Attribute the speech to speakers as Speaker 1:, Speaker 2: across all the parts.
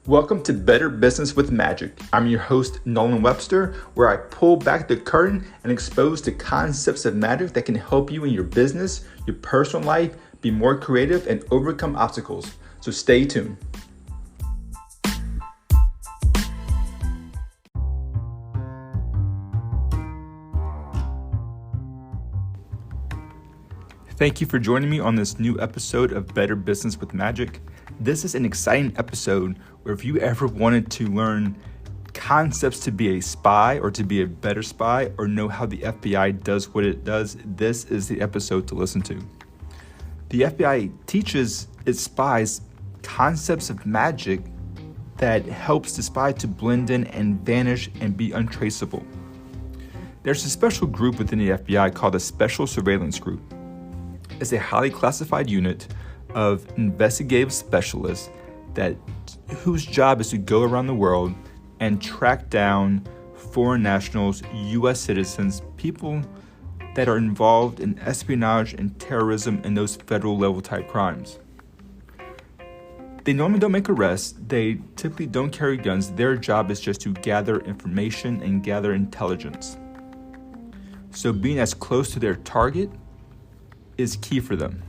Speaker 1: Welcome to Better Business with Magic. I'm your host, Nolan Webster, where I pull back the curtain and expose the concepts of magic that can help you in your business, your personal life, be more creative, and overcome obstacles. So stay tuned. Thank you for joining me on this new episode of Better Business with Magic. This is an exciting episode where if you ever wanted to learn concepts to be a spy or to be a better spy or know how the FBI does what it does, this is the episode to listen to. The FBI teaches its spies concepts of magic that helps the spy to blend in and vanish and be untraceable. There's a special group within the FBI called the Special Surveillance Group. It's a highly classified unit of investigative specialists whose job is to go around the world and track down foreign nationals, U.S. citizens, people that are involved in espionage and terrorism and those federal level type crimes. They normally don't make arrests. They typically don't carry guns. Their job is just to gather information and gather intelligence. So being as close to their target is key for them.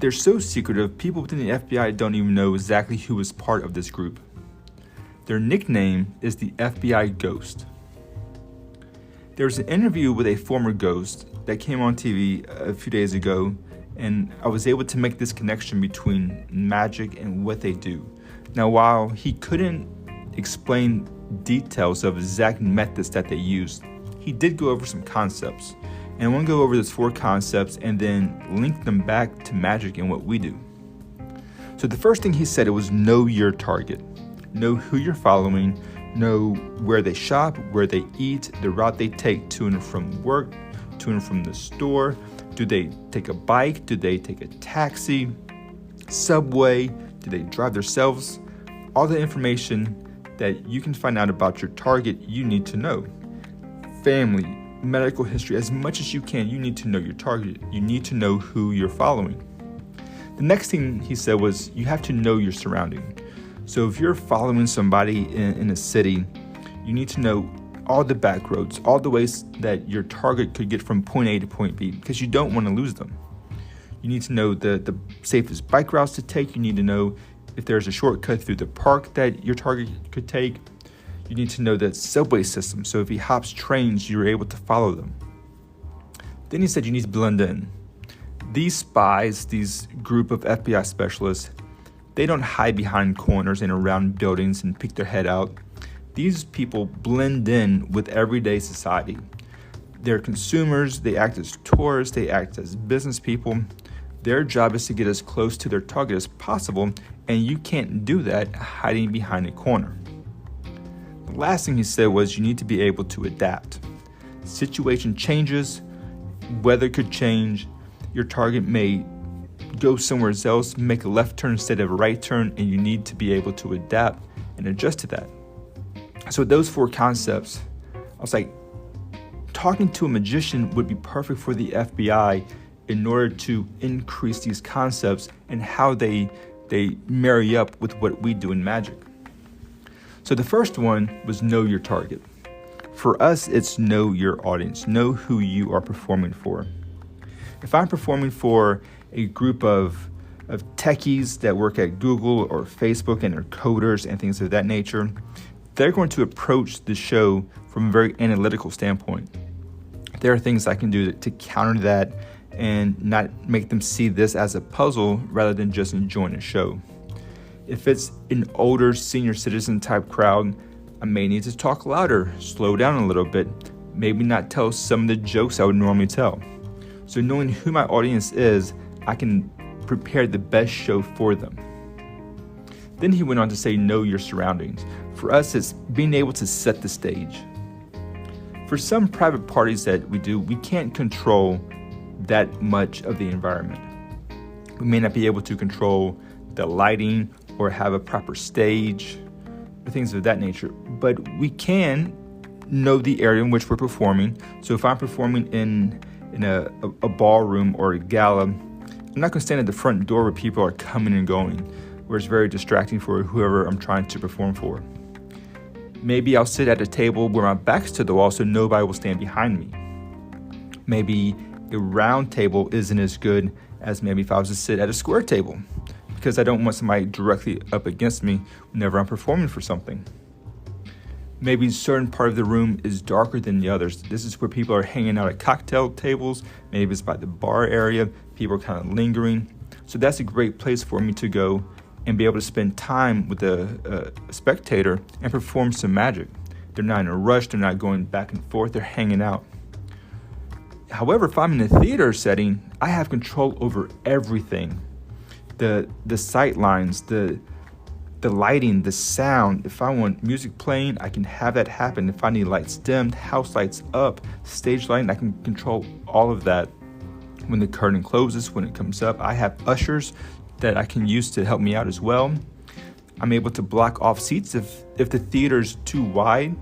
Speaker 1: They're so secretive, people within the FBI don't even know exactly who is part of this group. Their nickname is the FBI Ghost. There's an interview with a former ghost that came on TV a few days ago, and I was able to make this connection between magic and what they do. Now, while he couldn't explain details of exact methods that they used, he did go over some concepts. And I want to go over those 4 concepts and then link them back to magic and what we do. So the first thing he said, it was know your target. Know who you're following, know where they shop, where they eat, the route they take to and from work, to and from the store. Do they take a bike? Do they take a taxi, subway? Do they drive themselves? All the information that you can find out about your target, you need to know. Family, medical history, as much as you can, you need to know your target. You need to know who you're following. The next thing he said was you have to know your surrounding. So if you're following somebody in a city, you need to know all the back roads, all the ways that your target could get from point A to point B, because you don't want to lose them. You need to know the safest bike routes to take. You need to know if there's a shortcut through the park that your target could take. You need to know the subway system, so if he hops trains, you're able to follow them. Then he said you need to blend in. These spies, these group of FBI specialists, they don't hide behind corners and around buildings and peek their head out. These people blend in with everyday society. They're consumers, they act as tourists, they act as business people. Their job is to get as close to their target as possible, and you can't do that hiding behind a corner. The last thing he said was you need to be able to adapt. Situation changes, weather could change, your target may go somewhere else, make a left turn instead of a right turn, and you need to be able to adapt and adjust to that. So with those 4 concepts, I was like, talking to a magician would be perfect for the FBI in order to increase these concepts and how they marry up with what we do in magic. So the first one was know your target. For us, it's know your audience. Know who you are performing for. If I'm performing for a group of techies that work at Google or Facebook and are coders and things of that nature, they're going to approach the show from a very analytical standpoint. There are things I can do to counter that and not make them see this as a puzzle rather than just enjoying a show. If it's an older senior citizen type crowd, I may need to talk louder, slow down a little bit, maybe not tell some of the jokes I would normally tell. So knowing who my audience is, I can prepare the best show for them. Then he went on to say, know your surroundings. For us, it's being able to set the stage. For some private parties that we do, we can't control that much of the environment. We may not be able to control the lighting or have a proper stage or things of that nature, but we can know the area in which we're performing. So if I'm performing in a ballroom or a gala, I'm not going to stand at the front door where people are coming and going. where it's very distracting for whoever I'm trying to perform for. Maybe I'll sit at a table where my back's to the wall so nobody will stand behind me. Maybe a round table isn't as good as maybe if I was to sit at a square table, because I don't want somebody directly up against me whenever I'm performing for something. Maybe a certain part of the room is darker than the others. This is where people are hanging out at cocktail tables. Maybe it's by the bar area. People are kind of lingering. So that's a great place for me to go and be able to spend time with a spectator and perform some magic. They're not in a rush. They're not going back and forth. They're hanging out. However, if I'm in a theater setting, I have control over everything. The sight lines, the lighting, the sound. If I want music playing, I can have that happen. If I need lights dimmed, house lights up, stage lighting, I can control all of that. When the curtain closes, when it comes up, I have ushers that I can use to help me out as well. I'm able to block off seats. If the theater's too wide,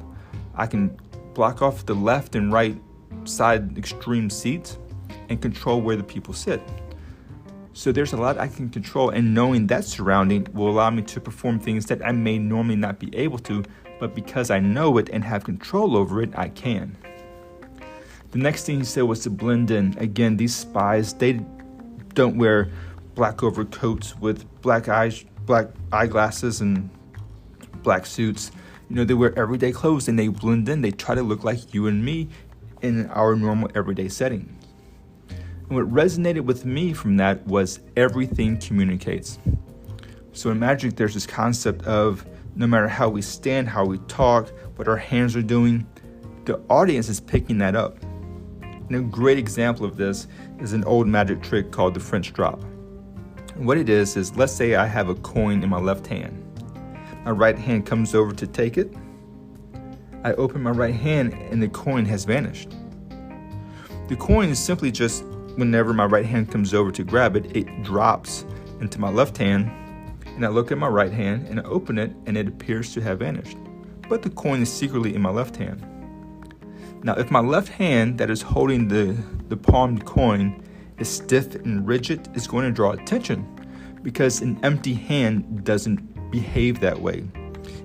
Speaker 1: I can block off the left and right side extreme seats and control where the people sit. So there's a lot I can control, and knowing that surrounding will allow me to perform things that I may normally not be able to, but because I know it and have control over it, I can. The next thing he said was to blend in. Again, these spies, they don't wear black overcoats with black eyeglasses and black suits. They wear everyday clothes and they blend in. They try to look like you and me in our normal everyday setting. And what resonated with me from that was everything communicates. So in magic, there's this concept of no matter how we stand, how we talk, what our hands are doing, the audience is picking that up. And a great example of this is an old magic trick called the French drop. And what it is let's say I have a coin in my left hand. My right hand comes over to take it. I open my right hand and the coin has vanished. The coin is simply just whenever my right hand comes over to grab it, it drops into my left hand, and I look at my right hand and I open it and it appears to have vanished. But the coin is secretly in my left hand. Now, if my left hand that is holding the palmed coin is stiff and rigid, it's going to draw attention because an empty hand doesn't behave that way.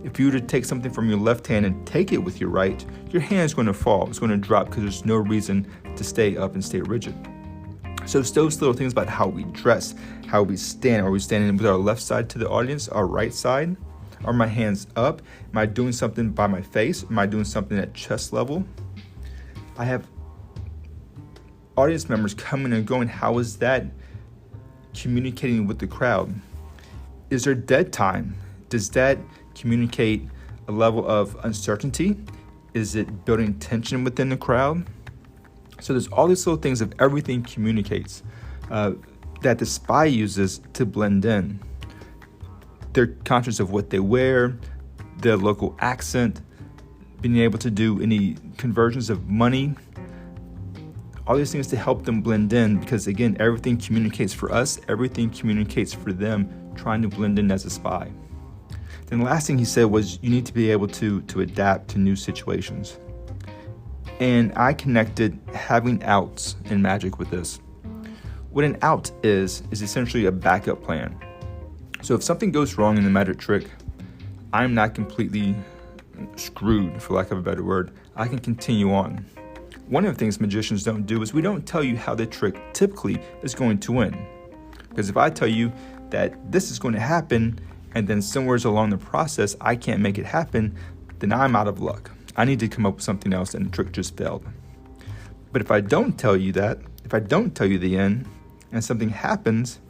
Speaker 1: If you were to take something from your left hand and take it with your right, your hand is going to fall. It's going to drop because there's no reason to stay up and stay rigid. So it's those little things about how we dress, how we stand. Are we standing with our left side to the audience, our right side? Are my hands up? Am I doing something by my face? Am I doing something at chest level? I have audience members coming and going. How is that communicating with the crowd? Is there dead time? Does that communicate a level of uncertainty? Is it building tension within the crowd? So there's all these little things of everything communicates that the spy uses to blend in. They're conscious of what they wear, their local accent, being able to do any conversions of money, all these things to help them blend in, because again, everything communicates for us, everything communicates for them, trying to blend in as a spy. Then the last thing he said was you need to be able to adapt to new situations. And I connected having outs in magic with this. What an out is essentially a backup plan. So if something goes wrong in the magic trick, I'm not completely screwed, for lack of a better word. I can continue on. One of the things magicians don't do is we don't tell you how the trick typically is going to win. Because if I tell you that this is going to happen, and then somewhere along the process I can't make it happen, then I'm out of luck. I need to come up with something else and the trick just failed. But if I don't tell you that, if I don't tell you the end, and something happens,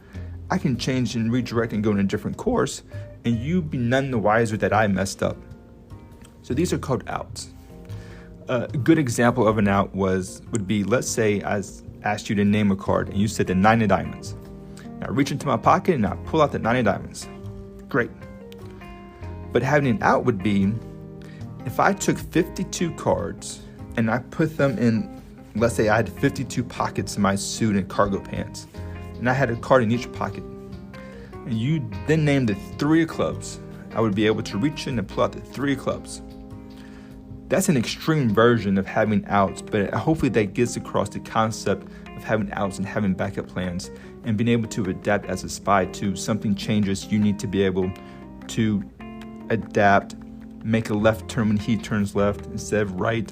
Speaker 1: I can change and redirect and go in a different course, and you be none the wiser that I messed up. So these are called outs. A good example of an out would be, let's say I asked you to name a card, and you said the 9 of diamonds. Now I reach into my pocket and I pull out the 9 of diamonds. Great. But having an out would be, if I took 52 cards and I put them in, let's say I had 52 pockets in my suit and cargo pants, and I had a card in each pocket, and you then named the 3 of clubs, I would be able to reach in and pull out the 3 of clubs. That's an extreme version of having outs, but hopefully that gets across the concept of having outs and having backup plans and being able to adapt as a spy to something changes. You need to be able to adapt, make a left turn when he turns left instead of right,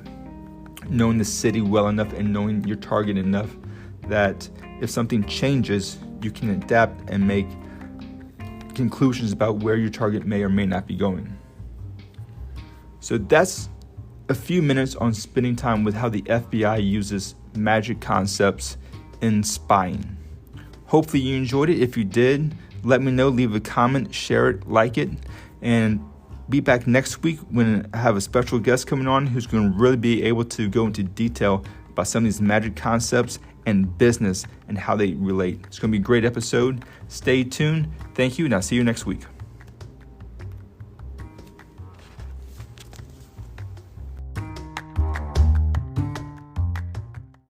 Speaker 1: knowing the city well enough and knowing your target enough that if something changes, you can adapt and make conclusions about where your target may or may not be going. So that's a few minutes on spending time with how the FBI uses magic concepts in spying. Hopefully you enjoyed it. If you did, let me know, leave a comment, share it, like it, and be back next week when I have a special guest coming on who's going to really be able to go into detail about some of these magic concepts and business and how they relate. It's going to be a great episode. Stay tuned. Thank you, and I'll see you next week.